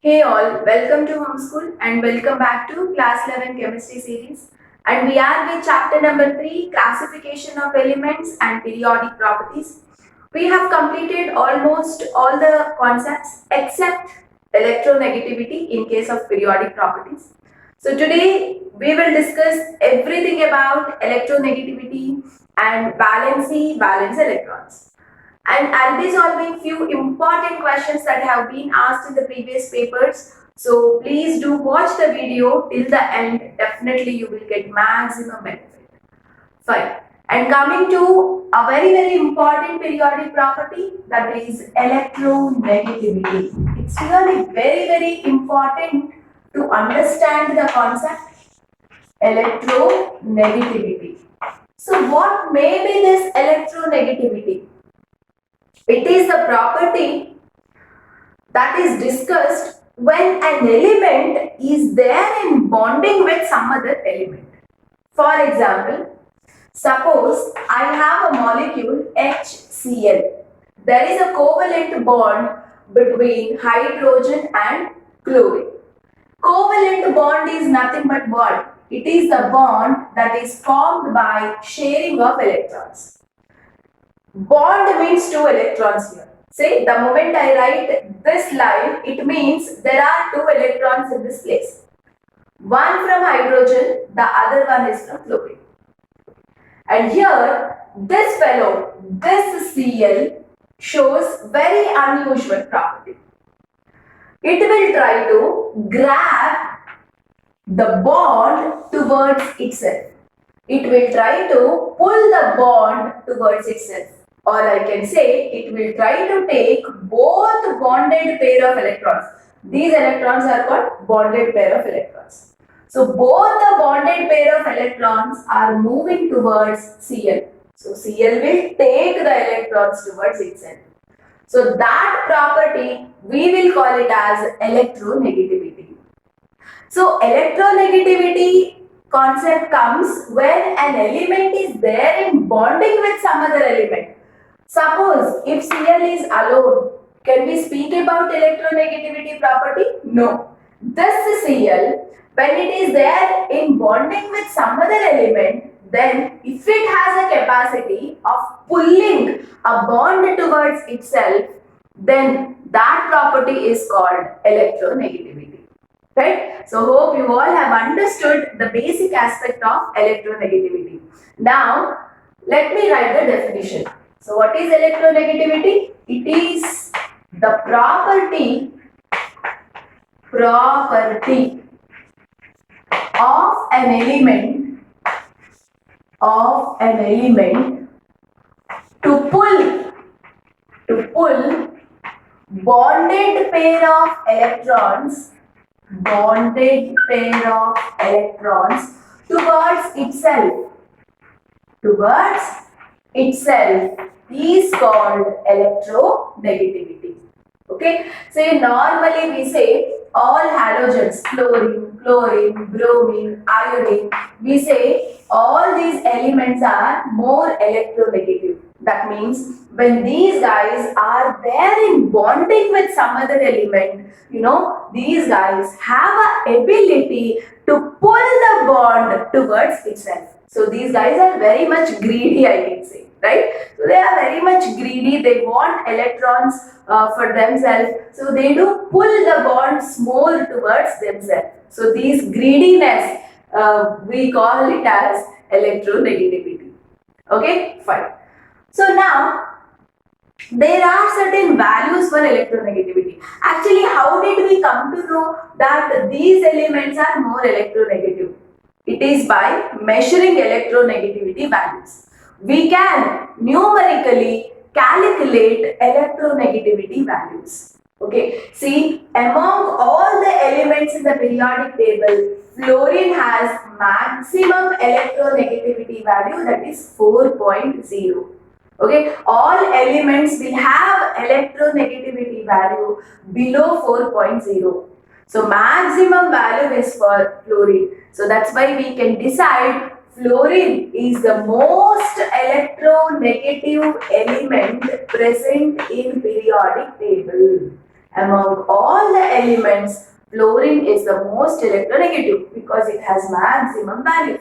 Hey all, welcome to Homeschool and welcome back to Class 11 Chemistry series. And we are with chapter number 3, Classification of Elements and Periodic Properties. We have completed almost all the concepts except electronegativity in case of periodic properties. So today we will discuss everything about electronegativity and valence electrons. And I'll be solving few important questions that have been asked in the previous papers. So please do watch the video till the end. Definitely you will get maximum benefit. Fine. And coming to a very important periodic property, that is electronegativity. It's really very important to understand the concept electronegativity. So what may be this electronegativity? It is the property that is discussed when an element is there in bonding with some other element. For example, suppose I have a molecule HCl. There is a covalent bond between hydrogen and chlorine. Covalent bond is nothing but what? It is the bond that is formed by sharing of electrons. Bond means two electrons here. Say the moment I write this line, it means there are two electrons in this place. One from hydrogen, the other one is from chlorine. And here, this fellow, this Cl shows very unusual property. It will try to grab the bond towards itself. It will try to pull the bond towards itself. Or I can say it will try to take both bonded pair of electrons. These electrons are called bonded pair of electrons. So both the bonded pair of electrons are moving towards Cl. So Cl will take the electrons towards itself. So that property we will call it as electronegativity. So electronegativity concept comes when an element is there in bonding with some other element. Suppose if Cl is alone, can we speak about electronegativity property? No. This Cl, when it is there in bonding with some other element, then if it has a capacity of pulling a bond towards itself, then that property is called electronegativity. Right? So hope you all have understood the basic aspect of electronegativity. Now, let me write the definition. So what is electronegativity? It is the property of an element to pull bonded pair of electrons towards itself is called electronegativity. Okay, so normally we say all halogens, chlorine, bromine, iodine, we say all these elements are more electronegative. That means when these guys are there in bonding with some other element, these guys have a ability to pull the bond towards itself. So these guys are very much greedy, I can say, right? So they are very much greedy. They want electrons for themselves. So they do pull the bonds more towards themselves. So these greediness, we call it as electronegativity. Okay, fine. So now there are certain values for electronegativity. Actually, how did we come to know that these elements are more electronegative? It is by measuring electronegativity values. We can numerically calculate electronegativity values. Okay, see, among all the elements in the periodic table, fluorine has maximum electronegativity value, that is 4.0. Okay, all elements will have electronegativity value below 4.0. So maximum value is for fluorine. So that's why we can decide fluorine is the most electronegative element present in periodic table. Among all the elements, fluorine is the most electronegative because it has maximum value.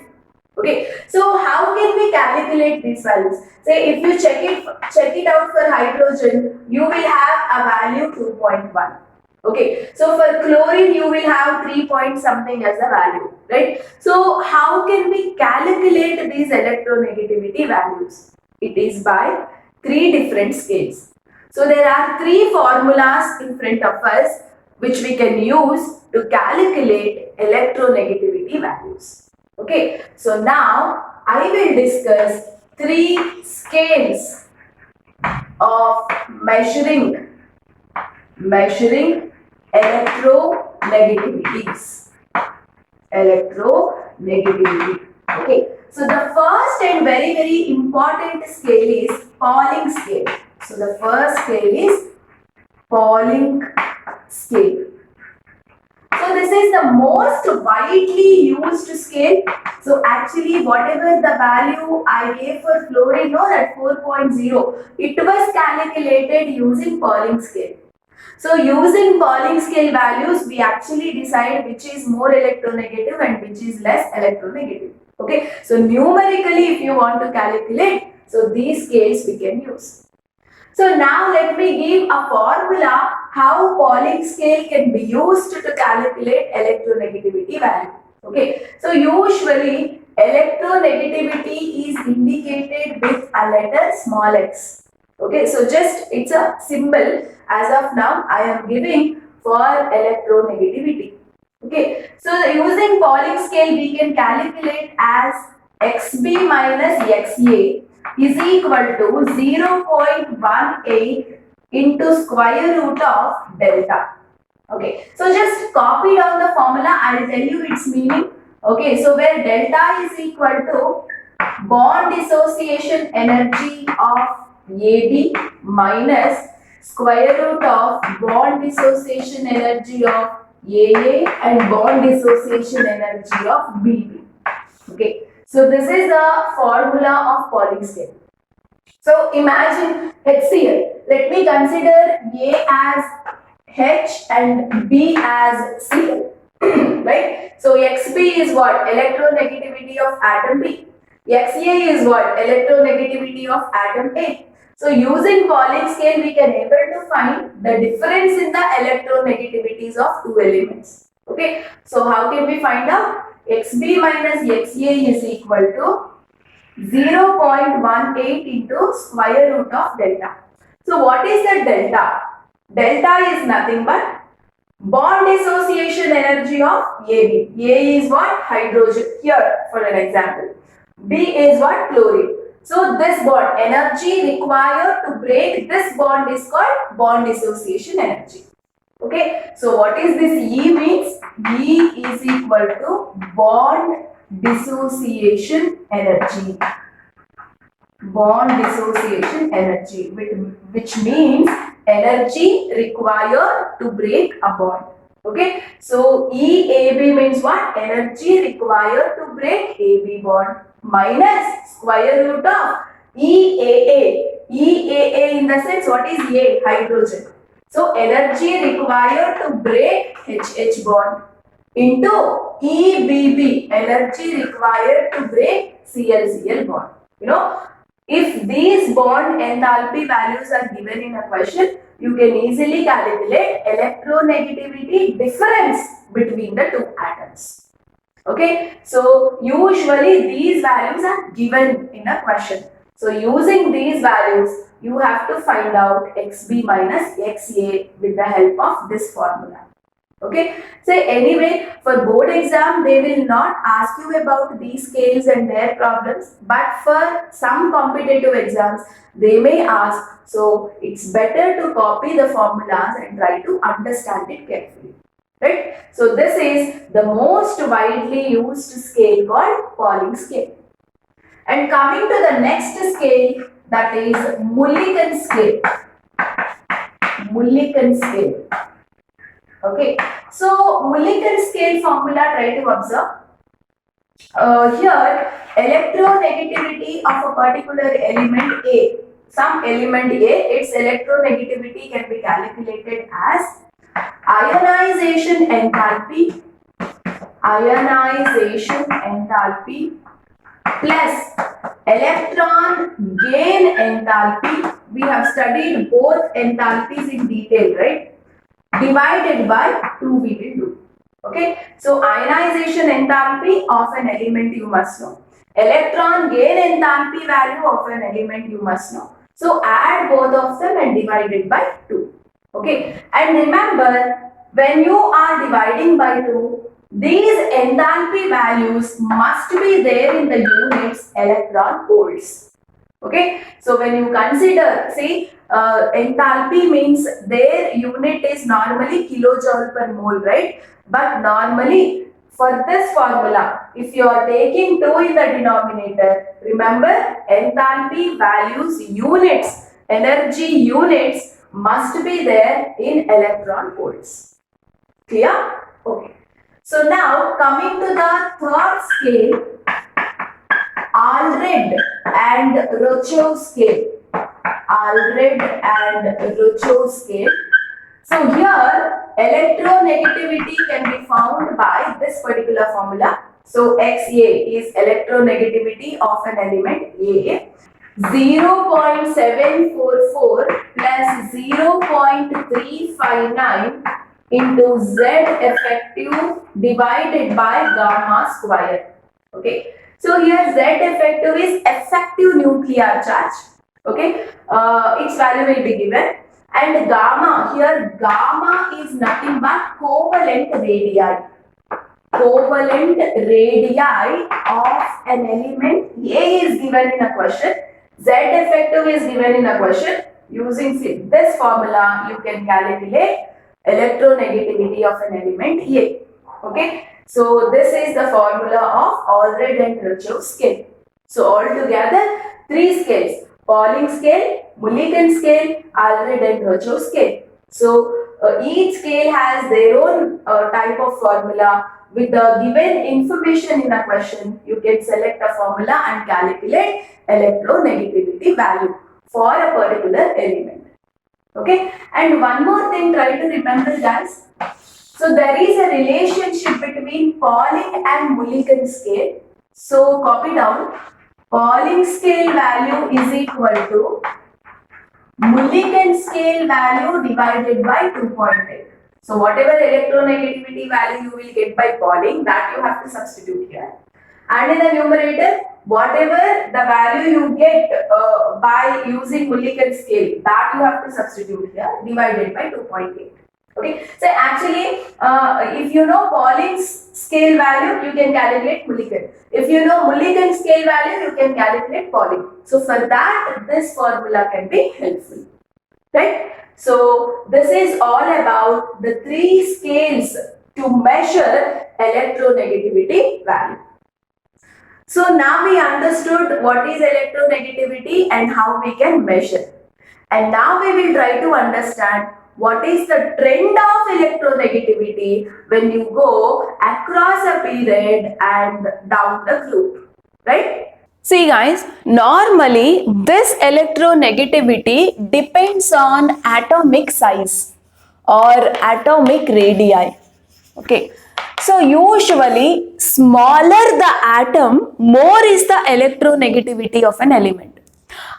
Okay, so how can we calculate these values? Say if you check it out for hydrogen, you will have a value 2.1. Okay, so for chlorine you will have 3 point something as a value, right? So how can we calculate these electronegativity values? It is by three different scales. So there are three formulas in front of us which we can use to calculate electronegativity values. Okay, so now I will discuss three scales of measuring electronegativities. Electronegativity. Okay, so the first and very important scale is Pauling scale. So the first scale is Pauling scale. So this is the most widely used scale. So actually whatever the value I gave for fluorine, no, that 4.0, it was calculated using Pauling scale. So using Pauling scale values, we actually decide which is more electronegative and which is less electronegative. Okay, so numerically if you want to calculate, so these scales we can use. So now let me give a formula how Pauling scale can be used to calculate electronegativity value. Okay, so usually electronegativity is indicated with a letter small x. Okay, so just it's a symbol as of now I am giving for electronegativity. Okay, so using Pauling scale we can calculate as xb minus xa is equal to 0.18 into square root of delta. Okay, so just copy down the formula, I will tell you its meaning. Okay, so where delta is equal to bond dissociation energy of AB minus square root of bond dissociation energy of AA and bond dissociation energy of BB. Okay, so this is the formula of Pauling scale. So imagine HCl. Let me consider A as H and B as Cl. Right? So Xb is what? Electronegativity of atom B. Xa is what? Electronegativity of atom A. So using Pauling scale we can able to find the difference in the electronegativities of two elements. Okay. So how can we find out? Xb minus Xa is equal to 0.18 into square root of delta. So what is the delta? Delta is nothing but bond dissociation energy of AB. A is what? Hydrogen. Here for an example. B is what? Chlorine. So this bond, energy required to break this bond is called bond dissociation energy. Okay. So what is this E means? E is equal to bond dissociation energy. Bond dissociation energy, which means energy required to break a bond. Okay, so EAB means what? Energy required to break AB bond minus square root of EAA. EAA in the sense, what is A? Hydrogen. So energy required to break HH bond into EBB, energy required to break ClCl bond. You know, if these bond enthalpy values are given in a question, you can easily calculate electronegativity difference between the two atoms. Okay, so usually these values are given in a question. So using these values, you have to find out Xb minus Xa with the help of this formula. Okay, so anyway, for board exam they will not ask you about these scales and their problems, but for some competitive exams they may ask. So it's better to copy the formulas and try to understand it carefully. Right? So this is the most widely used scale called Pauling scale. And coming to the next scale, that is Mulliken scale. Mulliken scale. Okay, so Mulliken scale formula, try to observe. Here, electronegativity of a particular element A, some element A, its electronegativity can be calculated as ionization enthalpy plus electron gain enthalpy. We have studied both enthalpies in detail, right? Divided by 2 we will do. Okay, so ionization enthalpy of an element you must know. Electron gain enthalpy value of an element you must know. So add both of them and divide it by 2. Okay, and remember, when you are dividing by 2, these enthalpy values must be there in the units electron volts. Okay, so when you consider, see, enthalpy means their unit is normally kilojoule per mole, right? But normally for this formula, if you are taking 2 in the denominator, remember enthalpy values units, energy units must be there in electron volts. Clear? Okay. So now coming to the third scale, Allred and Rochow scale. Allred and Rochow scale. So here electronegativity can be found by this particular formula. So XA is electronegativity of an element A. 0.744 plus 0.359 into Z effective divided by gamma square. Okay. So here Z effective is effective nuclear charge. Okay. Its value will be given. And gamma, here gamma is nothing but covalent radii. Covalent radii of an element A is given in a question. Z effective is given in a question. Using this formula, you can calculate electronegativity of an element A. Okay. So this is the formula of Allred and Rochow scale. So altogether 3 scales: Pauling scale, Mulliken scale, Allred and Rochow scale. So each scale has their own type of formula. With the given information in a question, you can select a formula and calculate electronegativity value for a particular element. Okay, and one more thing, try to remember, guys. So there is a relationship between Pauling and Mulliken scale. So copy down. Pauling scale value is equal to Mulliken scale value divided by 2.8. So whatever electronegativity value you will get by Pauling, that you have to substitute here. And in the numerator, whatever the value you get by using Mulliken scale, that you have to substitute here, divided by 2.8. Okay, so actually, if you know Pauling's scale value, you can calculate Mulliken. If you know Mulliken scale value, you can calculate Pauling. So for that, this formula can be helpful, right? So this is all about the 3 scales to measure electronegativity value. So now we understood what is electronegativity and how we can measure. And now we will try to understand what is the trend of electronegativity when you go across a period and down the group, right? See guys, normally this electronegativity depends on atomic size or atomic radii. Okay. So usually smaller the atom, more is the electronegativity of an element.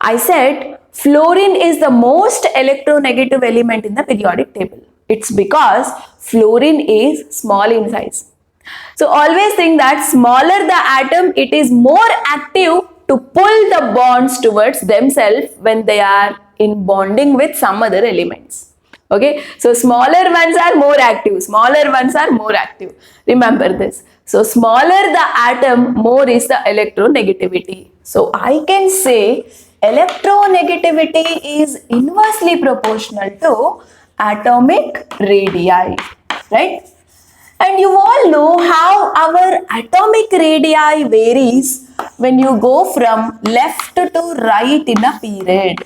I said fluorine is the most electronegative element in the periodic table. It's because fluorine is small in size. So always think that smaller the atom, it is more active to pull the bonds towards themselves when they are in bonding with some other elements. Okay, so smaller ones are more active, smaller ones are more active. Remember this. So smaller the atom, more is the electronegativity. So I can say electronegativity is inversely proportional to atomic radii, right? And you all know how our atomic radii varies when you go from left to right in a period.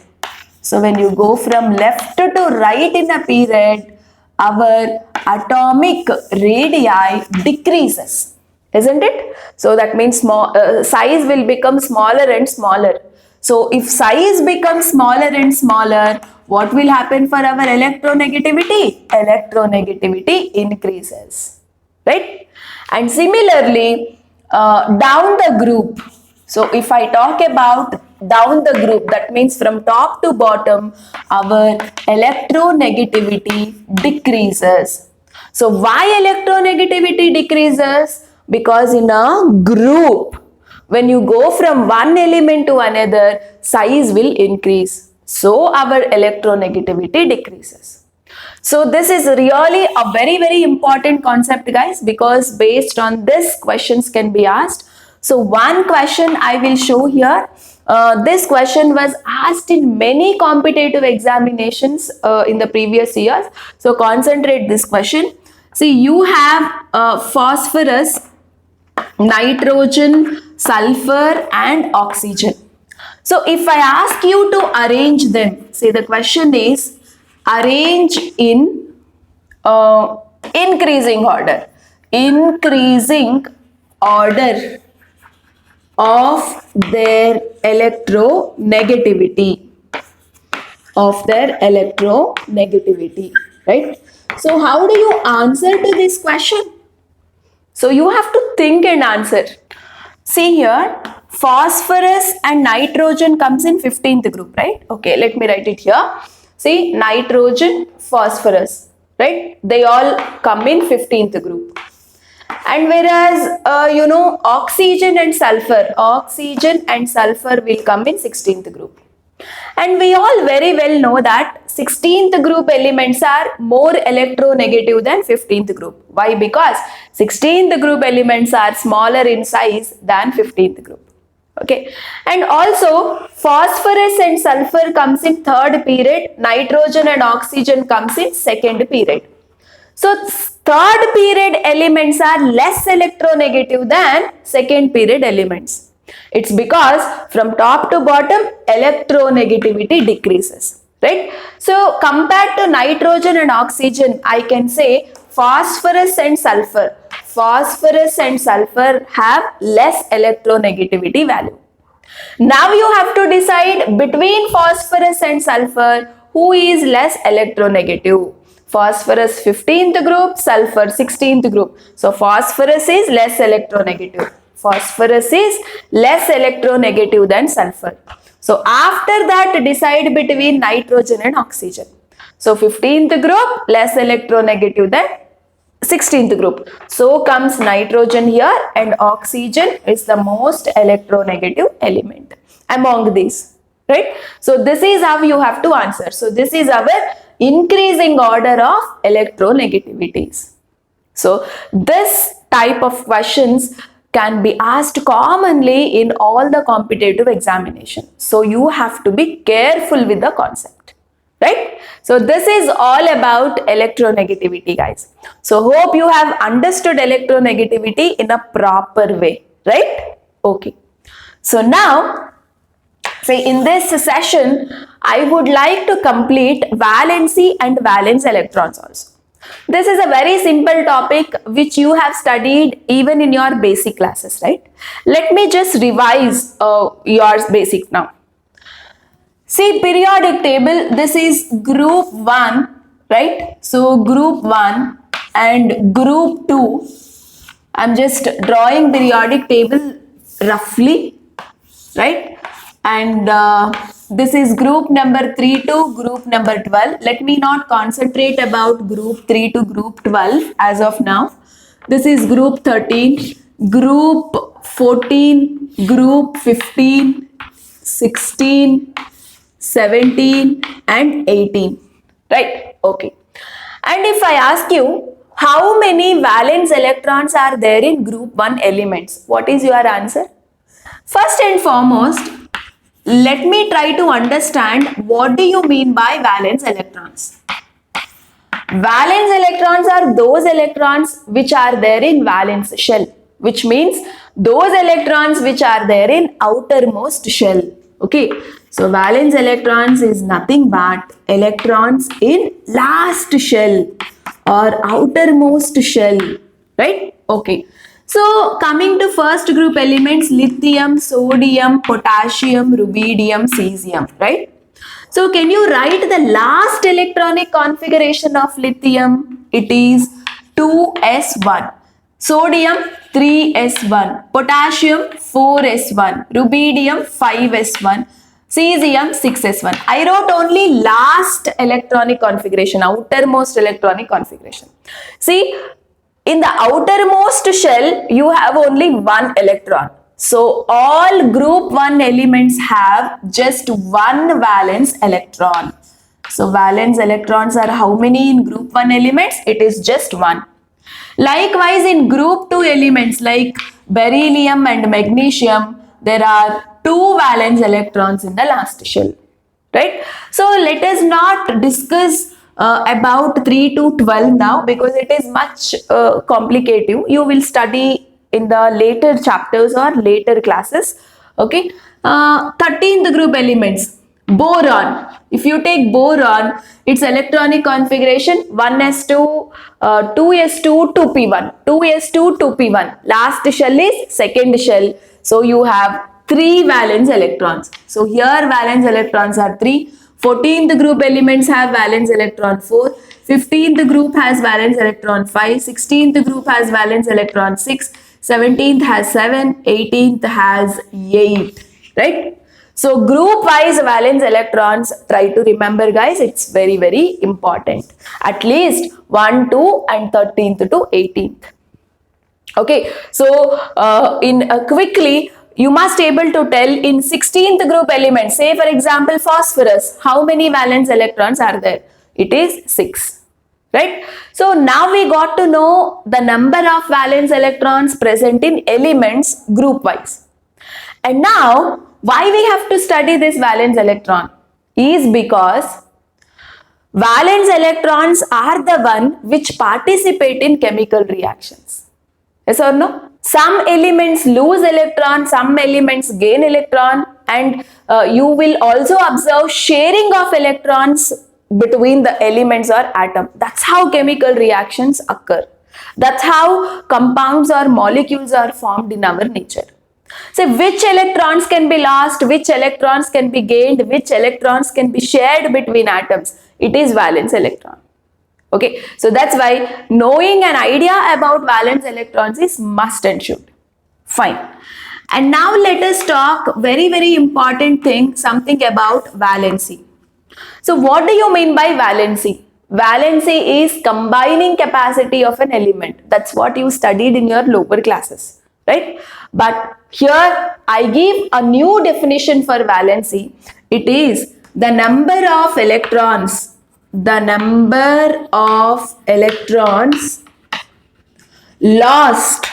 So when you go from left to right in a period, our atomic radii decreases, isn't it? So that means size will become smaller and smaller. So if size becomes smaller and smaller, what will happen for our electronegativity? Electronegativity increases, right? And similarly, down the group. So if I talk about down the group, that means from top to bottom, our electronegativity decreases. So why electronegativity decreases? Because in a group, when you go from one element to another, size will increase. So our electronegativity decreases. So this is really a very important concept, guys, because based on this questions can be asked. So one question I will show here. This question was asked in many competitive examinations in the previous years. So concentrate this question. See, you have phosphorus, nitrogen, sulfur and oxygen. So if I ask you to arrange them, say the question is arrange in increasing order. Increasing order of their electronegativity. Right? So how do you answer to this question? So you have to think and answer. See here, phosphorus and nitrogen comes in 15th group, right? Okay, let me write it here. See, nitrogen, phosphorus, right? They all come in 15th group. And whereas, oxygen and sulfur will come in 16th group. And we all very well know that 16th group elements are more electronegative than 15th group. Why? Because 16th group elements are smaller in size than 15th group. Okay. And also phosphorus and sulfur comes in third period, nitrogen and oxygen comes in second period. So third period elements are less electronegative than second period elements. It's because from top to bottom electronegativity decreases, right? So compared to nitrogen and oxygen, I can say phosphorus and sulfur have less electronegativity value. Now you have to decide between phosphorus and sulfur who is less electronegative. Phosphorus 15th group, sulfur 16th group. So phosphorus is less electronegative. Phosphorus is less electronegative than sulfur. So after that, decide between nitrogen and oxygen. So 15th group less electronegative than 16th group. So comes nitrogen here, and oxygen is the most electronegative element among these, right? So this is how you have to answer. So this is our increasing order of electronegativities. So this type of questions can be asked commonly in all the competitive examination. So you have to be careful with the concept, right? So this is all about electronegativity, guys. So hope you have understood electronegativity in a proper way, right? Okay. So now, say in this session, I would like to complete valency and valence electrons also. This is a very simple topic which you have studied even in your basic classes, right? Let me just revise yours basic now. See, periodic table, this is group 1, right? So group 1 and group 2, I'm just drawing periodic table roughly, right? And this is group number 3 to group number 12. Let me not concentrate about group 3 to group 12 as of now. This is group 13, group 14, group 15, 16, 17 and 18, right? Okay. And if I ask you, how many valence electrons are there in group 1 elements? What is your answer? First and foremost, let me try to understand what do you mean by valence electrons. Valence electrons are those electrons which are there in valence shell, which means those electrons which are there in outermost shell. Okay, so valence electrons is nothing but electrons in last shell or outermost shell, right? Okay. So coming to first group elements, lithium, sodium, potassium, rubidium, cesium, right? So can you write the last electronic configuration of lithium? It is 2s1. Sodium 3s1. Potassium 4s1. Rubidium 5s1. Cesium 6s1. I wrote only last electronic configuration, outermost electronic configuration. See, in the outermost shell, you have only one electron. So all group 1 elements have just one valence electron. So valence electrons are how many in group 1 elements? It is just one. Likewise, in group 2 elements like beryllium and magnesium, there are two valence electrons in the last shell. Right? So let us not discuss about 3 to 12 now, because it is much complicated. You will study in the later chapters or later classes. Okay. 13th group elements. Boron. If you take boron, its electronic configuration 1s2, 2s2, 2p1, 2s2, 2p1. Last shell is second shell. So you have 3 valence electrons. So here valence electrons are 3. 14th group elements have valence electron 4. 15th group has valence electron 5. 16th group has valence electron 6. 17th has 7. 18th has 8. Right? So group wise valence electrons, try to remember guys, it's very, very important. At least 1, 2 and 13th to 18th. Okay. So quickly, you must able to tell in 16th group element, say for example phosphorus, how many valence electrons are there? It is 6. Right? So now we got to know the number of valence electrons present in elements group wise. And now why we have to study this valence electron is because valence electrons are the one which participate in chemical reactions. Yes or no? Some elements lose electron, some elements gain electron, and you will also observe sharing of electrons between the elements or atom. That's how chemical reactions occur. That's how compounds or molecules are formed in our nature. So which electrons can be lost, which electrons can be gained, which electrons can be shared between atoms? It is valence electron. Okay, so that's why knowing an idea about valence electrons is must and should. Fine. And now let us talk very, very important thing, something about valency. So what do you mean by valency? Valency is combining capacity of an element. That's what you studied in your lower classes, right? But here I give a new definition for valency. It is the number of electrons lost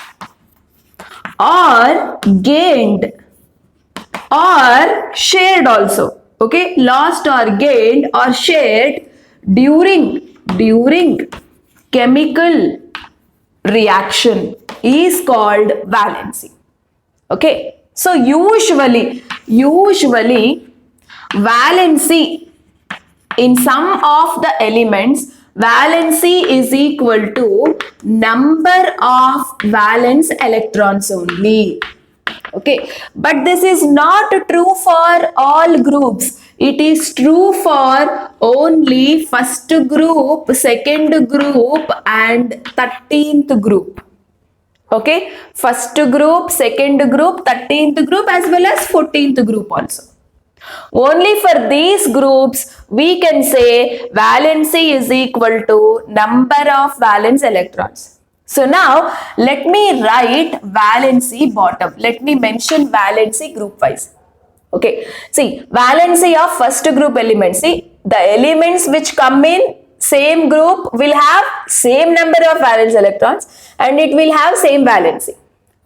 or gained or shared also. Okay, lost or gained or shared during chemical reaction is called valency. Okay, so usually valency in some of the elements, valency is equal to number of valence electrons only. Okay, but this is not true for all groups. It is true for only first group, second group and 13th group. Okay, first group, second group, 13th group as well as 14th group also. Only for these groups we can say valency is equal to number of valence electrons. So now let me write valency bottom. Let me mention valency group wise. Okay, see valency of first group elements. See the elements which come in same group will have same number of valence electrons and it will have same valency.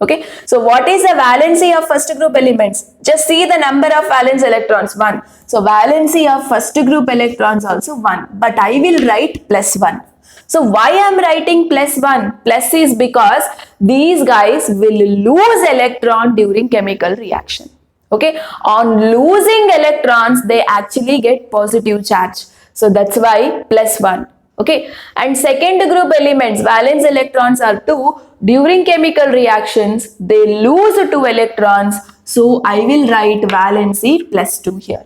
Okay, so what is the valency of first group elements? Just see the number of valence electrons, 1. So valency of first group electrons also 1, but I will write plus 1. So why I am writing plus 1? Plus is because these guys will lose electron during chemical reaction. Okay, on losing electrons they actually get positive charge. So that's why plus 1. Okay, and second group elements valence electrons are 2. During chemical reactions they lose 2 electrons. So I will write valency plus 2 here.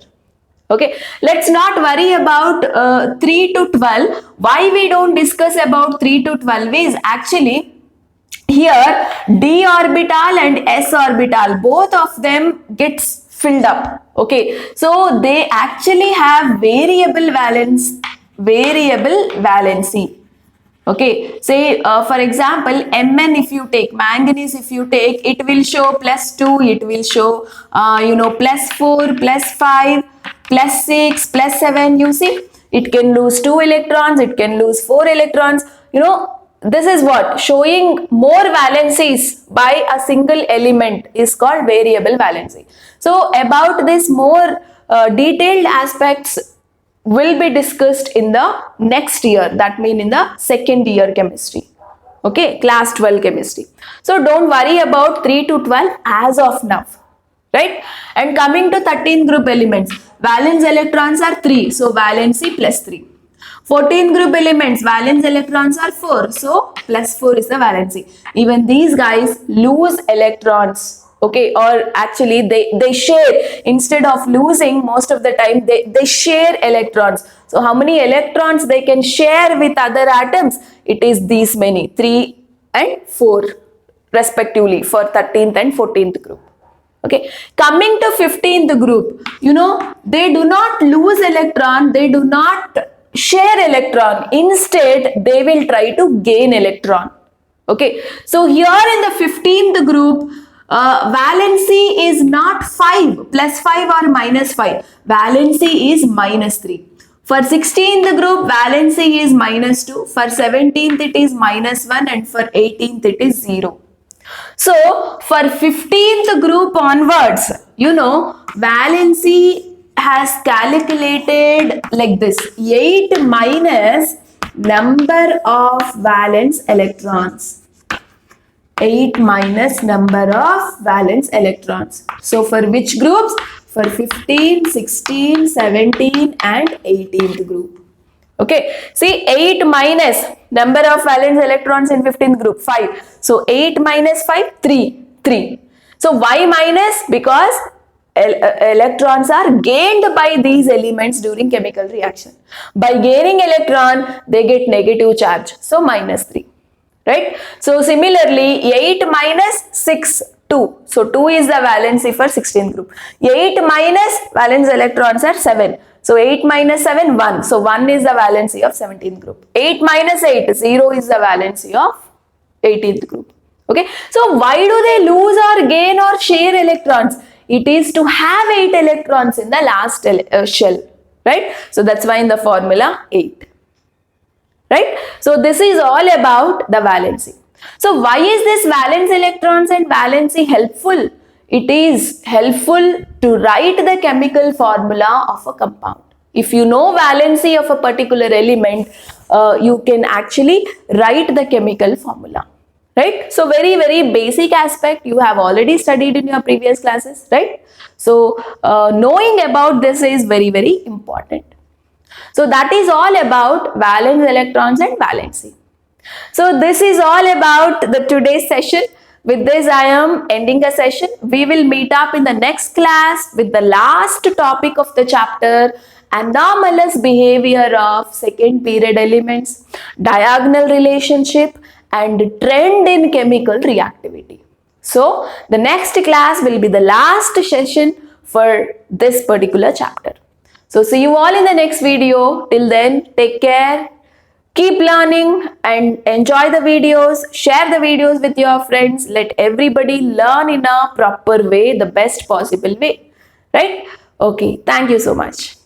Okay, let's not worry about 3 to 12. Why we don't discuss about 3 to 12 is actually here d orbital and s orbital, both of them gets filled up. Okay, so they actually have variable valency. Okay, say for example, Mn if you take, manganese if you take, it will show +2, it will show +4, +5, +6, +7. You see, it can lose 2 electrons, it can lose 4 electrons. This is what showing more valencies by a single element is called variable valency. So about this more detailed aspects will be discussed in the next year, that means in the second year chemistry. Okay, class 12 chemistry. So don't worry about 3 to 12 as of now, right? And coming to 13 group elements, valence electrons are 3, so valency +3. 14 group elements, valence electrons are 4, so +4 is the valency. Even these guys lose electrons. Okay, or actually they share, instead of losing, most of the time they share electrons. So how many electrons they can share with other atoms? It is these many, 3 and 4 respectively for 13th and 14th group. Okay, coming to 15th group, they do not lose electron, they do not share electron, instead they will try to gain electron. Okay, so here in the 15th group, valency is not 5, +5 or -5. Valency is -3. For 16th group, valency is -2. For 17th, it is -1. And for 18th, it is 0. So, for 15th group onwards, valency has calculated like this: 8 minus number of valence electrons. 8 minus number of valence electrons. So for which groups? For 15, 16, 17 and 18th group. Okay, see, 8 minus number of valence electrons in 15th group, 5. So 8 minus 5, 3. So why minus? Because electrons are gained by these elements during chemical reaction. By gaining electron, they get negative charge. So -3. Right? So similarly, 8 minus 6, 2. So 2 is the valency for 16th group. 8 minus valence electrons are 7. So 8 minus 7, 1. So 1 is the valency of 17th group. 8 minus 8, 0 is the valency of 18th group. Okay. So why do they lose or gain or share electrons? It is to have 8 electrons in the last shell. Right? So that's why in the formula 8. Right? So this is all about the valency. So why is this valence electrons and valency helpful? It is helpful to write the chemical formula of a compound. If you know valency of a particular element, you can actually write the chemical formula. Right? So very, very basic aspect you have already studied in your previous classes. Right? So knowing about this is very, very important. So that is all about valence electrons and valency. So this is all about the today's session. With this, I am ending a session. We will meet up in the next class with the last topic of the chapter, anomalous behavior of second period elements, diagonal relationship and trend in chemical reactivity. So the next class will be the last session for this particular chapter. So see you all in the next video. Till then, take care, keep learning and enjoy the videos. Share the videos with your friends. Let everybody learn in a proper way, the best possible way. Right? Okay. Thank you so much.